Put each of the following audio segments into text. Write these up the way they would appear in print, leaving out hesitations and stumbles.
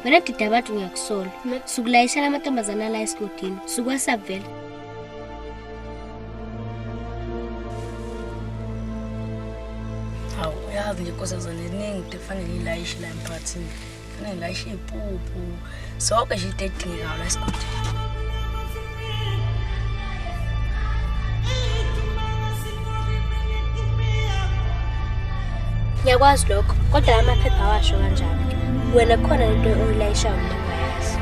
Wena dida abantu ngiyakusola. Sukulayishela amantombazana la esigodini. Sukwasaba vele. Hawu uyazi nje nkosazana eningi into kufanele ilayishe la emphakathini. Kufanele ilayishe iy'puphu. Sonke nje into edingekayo la esigodini. Ngiyakwazi lokho, kodwa la maphepha awasho kanjalo. Wena khona into oyilayishayo mina engayazi.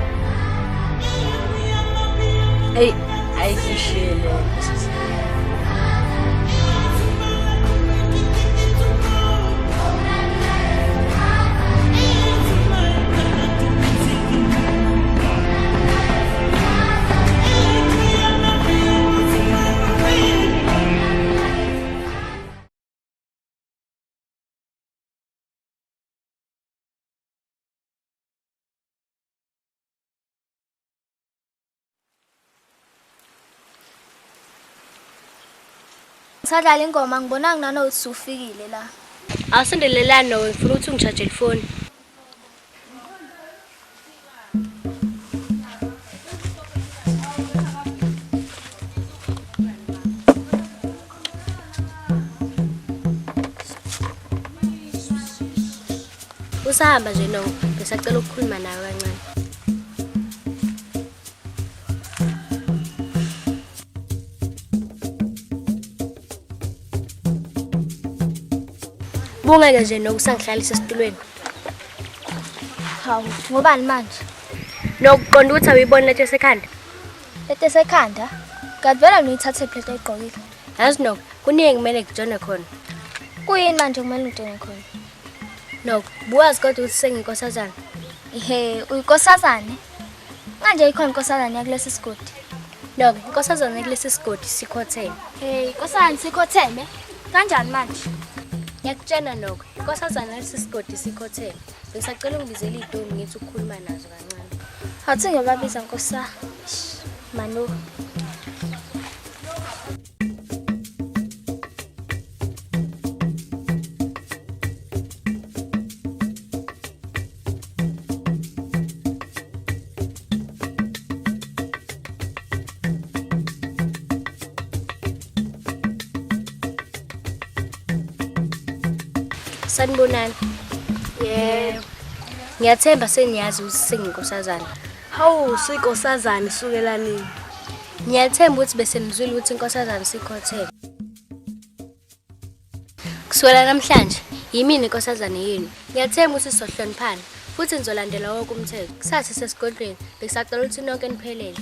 Eyi ayifishele nkosazana. Ngisadlala ingoma ngibonanga nanokuthi usufikile la. Awusondelelani nawe ngifuna ukuthi ungishaje ifoni. Usahamba nje no, besacela ukukhuluma nawe kancane. Bungeke nje nokusangihlalisa esitulweni. Hawu, ngobani manje? Nokuqonda ukuthi awuyiboni lento esekhanda. Lento esekhanda? Kanti vele ngiyithathe phela ayigqokile. Yazi no, kuningi kumele ngijone khona. Kuyini manje kumele ngijone khona? No, buwazi kodwa ukuthi senginkosazana. Ihe, uyinkosazane? Manje ikhona inkosazane yakulesi sigodi. No, inkosazana kulesi sigodi sikhotheme. Hey, inkosazane sikhotheme? Kanjani manje? Ngiyakutshena nokho, inkosazana kulesi sigodi sikhotheme. Bengisacela ungibizele izintombi ngithi ukukhuluma nazo kancane. Hathi ngiyobabiza nkosa. Manu. Sanibonani. Yebo. Ngiyathemba seniyazi ukuthi senginkosazana. Hawu sinkosazana isukela nini? Ngiyathemba ukuthi bese nizwile ukuthi inkosazana sikhotheme. Kusukela namhlanje, yimini inkosazana yenu. Ngiyathemba ukuthi sizohloniphana futhi nizolandela wonke umthetho. Kusasa sesigodlweni, besacela ukuthi nonke niphelele.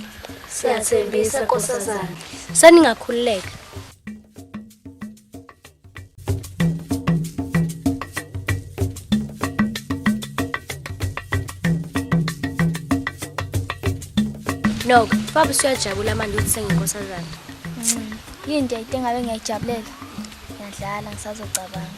Siyathembisa nkosazana. Saningakhululeka. No, baba siyajabula manje ukuthi senginkosazana. Yini into engabe ngiyayijabulela? Ngiyadlala ngisazocabanga.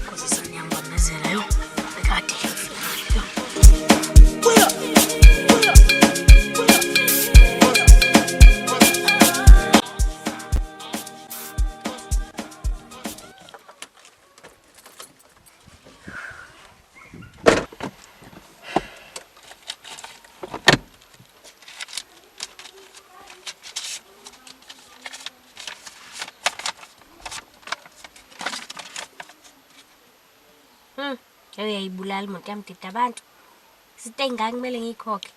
Nkosazana yangibamezela yo. Bekade ngifikile. Uyayibulala imoto yami dida abantu. Izinto ey'ngaka kumele ngiyikhokhe.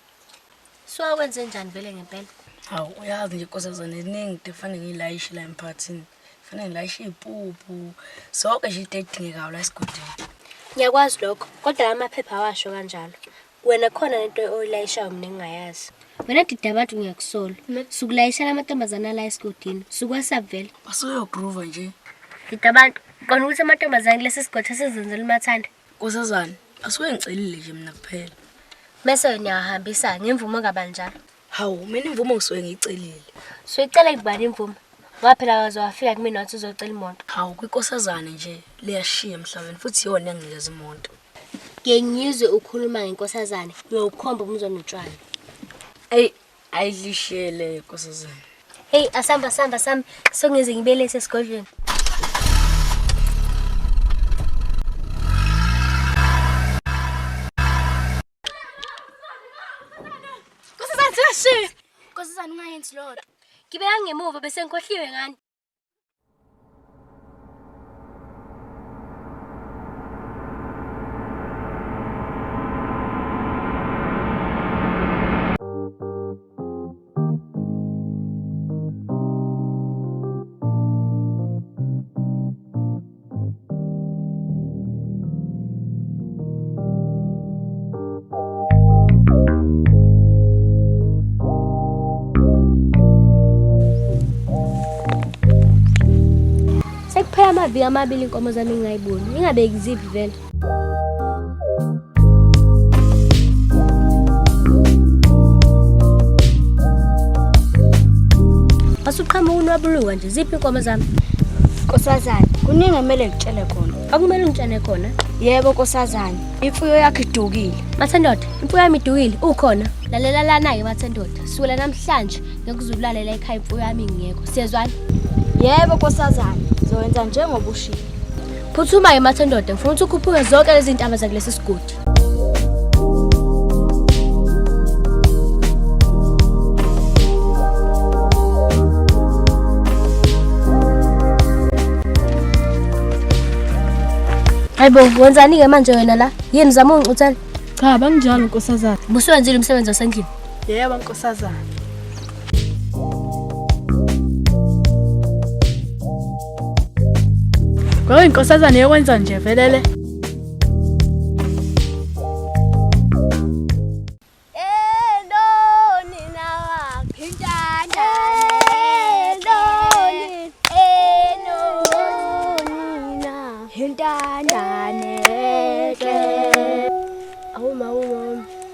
Siwakwenze njani vele ngempela? Hawu uyazi nje nkosazana eningi into kufanele ngilayishe la emphakathini. Kufanele ngilayishe iy'puphu. Sonke nje into edingekayo la esigodini. Ngiyakwazi lokho, kodwa la maphepha awasho kanjalo. Wena khona into oyilayishayo mina engayazi. Wena dida abantu ngiyakusola. Sukulayishela amantombazana la esigodini. Sukwasap vele. Basuyogroova nje. Dida abantu, kona ukuthi amantombazana lesi sigodha sezenzela umathanda. Nkosazana, asuke ngicelile nje mina kuphela. Bese wena uyahambisa ngemvumo kabanjalo. Hawu, mina imvumo ngisuke ngiyicelile. Suyicela kubani imvumo? Waphela waze wafika kumina wathi uzocela imoto. Hawu, kwinkosazana nje liyashiya emhlabeni futhi yona yanginikeza imoto. Ngiyengizwe ukhuluma ngenkosazane, ngiyokukhomba umzwana utshwala. Ayidlishele nkosazana. Hey, asamba. Songize ngibelese esigodlweni. Nkosazana ungayenzi lodwa. Ngibeka ngemuva bese ngikhohliwe ngani. Sekuphela amaviki amabili inkomo zami ngingayiboni. Ingabeki ziphi vele. Asuqhamuka unwabuluka nje ziphi inkomo zami? Nkosazana, kuningi kumele ngitshele khona. Akumele ungitshene khona. Yebo Nkosazana, imfuyo yakho idukile. Mathendoda, imfuyo yami idukile ukhona. Lalela lana-ke Mathendoda. Sukela namhlanje ngekuzulalela ekhaya imfuyo yami ingekho. Siyezwana? Yebo Nkosazana, zowenza njengoba ushilo. Phuthuma-ke Mathendoda, ngifuna ukuthi ukhuphuke zonke lezi ntaba zakulesi sigodi. Hayibo, wenzani-ke manje wena la? Yini zama ungicuthela? Cha, banjalo Nkosazana. Busuwenzile umsebenzi wasendlini. Yebo Nkosazana. Kwawe Nkosazana yokwenza nje velele.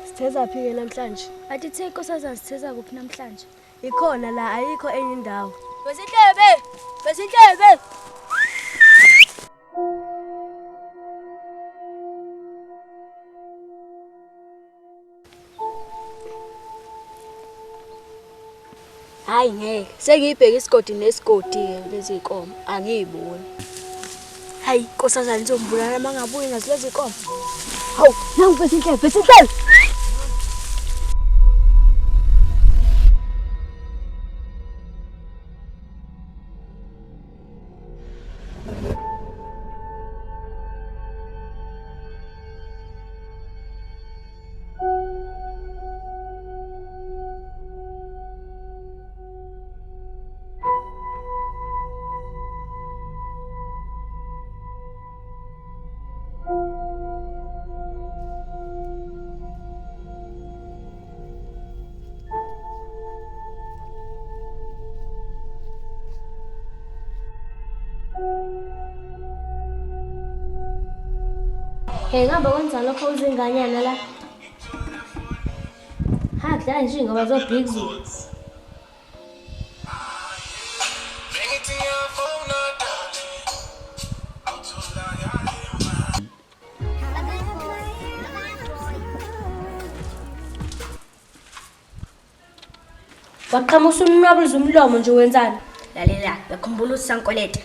Sitheza phi-ke namhlanje? Athi the Nkosazana sitheza kuphi namhlanje? Ikhona la, ayikho enye indawo. Besinhlebe! Hayi ngeke, sengiyibheka isigodi nesigodi-ke lezi iy'nkomo, angiyiboni. Hayi, Nkosazana izombulala uma ngabuyi nazo lezi iy'nkomo. Hawu, nangu Besinhlebe! Hey, ngihamba kwenza lokho uzinganyana la. Kudlala nje ngoba zobhikzu. Waqhamusa unwabuluza umlomo nje wenzani? Lalela, ngiyakhumbula ukuthi sankoleta.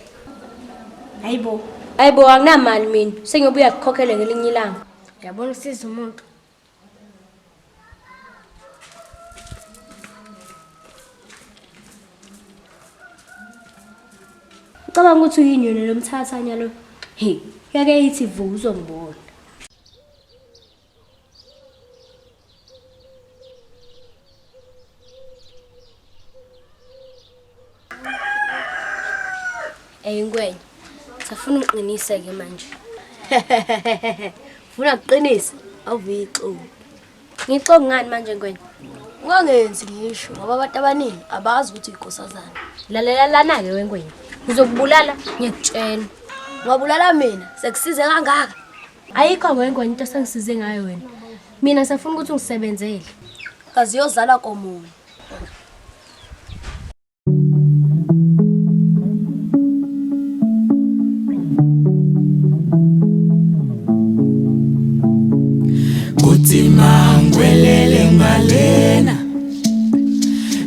Hayibo. Hayibo, anginamali mina. Sengiyobuya kukhokhele ngelinye ilanga. Uyabona usiza umuntu. Ucabanga ukuthi uyinyoni lo mthathanya lo. Hey, yake yithi vuka uzongibona. Ngwenya. Safuna uqinise-ke manje. Funa ukuqinisa? Awuvixo. Ngixoka ngani manje ngwenya? Ungangenzi ngisho ngoba abantu abaningi abazi ukuthi uyinkosazana. Lalela lana-ke wengwenya. Ngizokubulala ngiyakutshela. Ungabulala mina sekusize kangaka. Ayikho wengwenya into sengisize ngayo wena. Mina safuna ukuthi ungisebenzele. Kazi yozala komunye. Kuthi mangwelele ngalena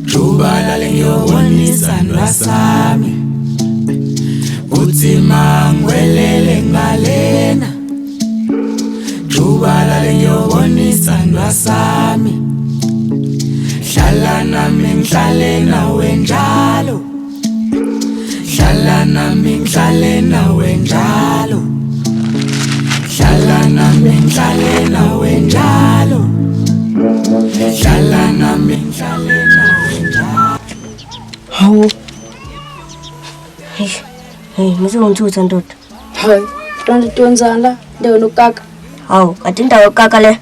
Jubala lengiyobonisa ntwasami Kuthi mangwelele ngalena Jubala lengiyobonisa ntwasami Hlala nami ngihlale nawe njalo Hlala nami ngihlale nawe njalo Hlala nami ngihlale nawe njalo Hlala nami ngihlale nawe njalo Hawu. Hey, ngizongithutha ndoda. Hayi, tonzana la ndewe nokaka. Hawu, kade indawo yokaka le.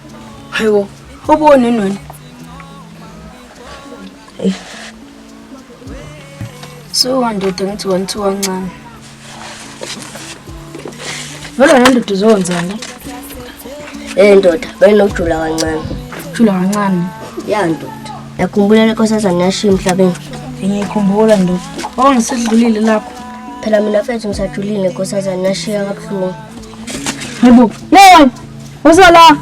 Hayibo, ubone nini? So ndoda ngithi wantu kancane. Vele ndoda uzonzana. Ndoda, benokujula kancane. Jula kancane. Ya ndoda. Yakhumbula lenkosazana yashiya emhlabeni. Ngiyikhumbula ndoda. Ngisedlulile lapho. Phela mina mfethu ngisajulile lenkosazana yashiya kabuhlungu. Hayibo. No! Uzala.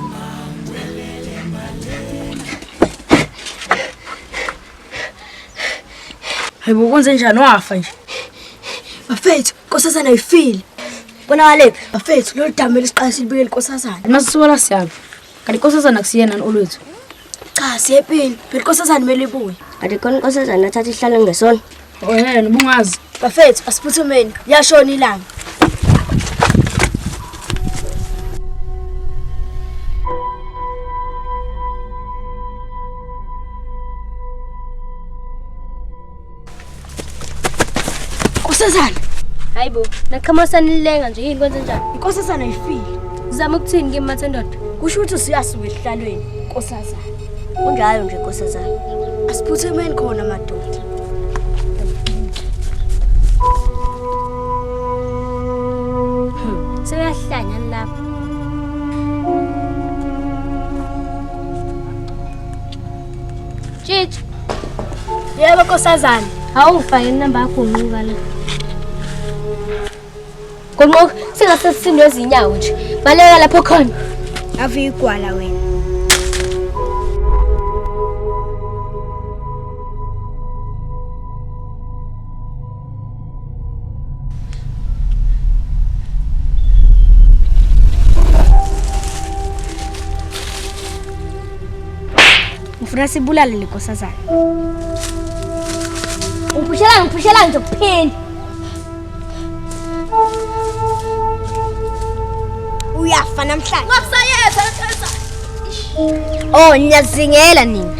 Hayibo kwenze njani wafa nje? Bafethu, inkosazana ayifile. Bonakalephi? Bafethu, lo dame lesiqasile libike inkosazana. Masisuka siyabe. Kanti inkosazana kusiyena olwethu. Cha, siyepini. Phela inkosazana kumele ibuye. Ade khona inkosazana athatha ihlale ngesona. Yena ubungazi. Bafethu, asiphuthumeni. Liyashona ilanga. Inkosazana. Hayibo, nakhama sanilenga nje yini kwenze njani? Inkosazana ayifile. Zama ukuthini kimi mathe ndoda? Kusho ukuthi usiyasuka ehlalweni, inkosazana. Kunjalo nje inkosazana. Asiphuthumeni khona madoda. Seyahlanya lapha. Chichi, Yebo inkosazana. awungifake inamba yakho unquka la. Konquka, singasesindwe ezinyawo nje. Baleka lapho khona. Ave igwala wena. Ngifuna sibulale le nkosazana. Ngiphushela ngizophinda. Uyafa namhlanje. Ngakusayeza nkosazana. Oh, niyazingela nina.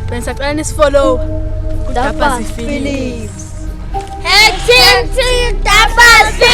Pensacela nisifollow. Kudapha Films. Hey, Tim, Dapas.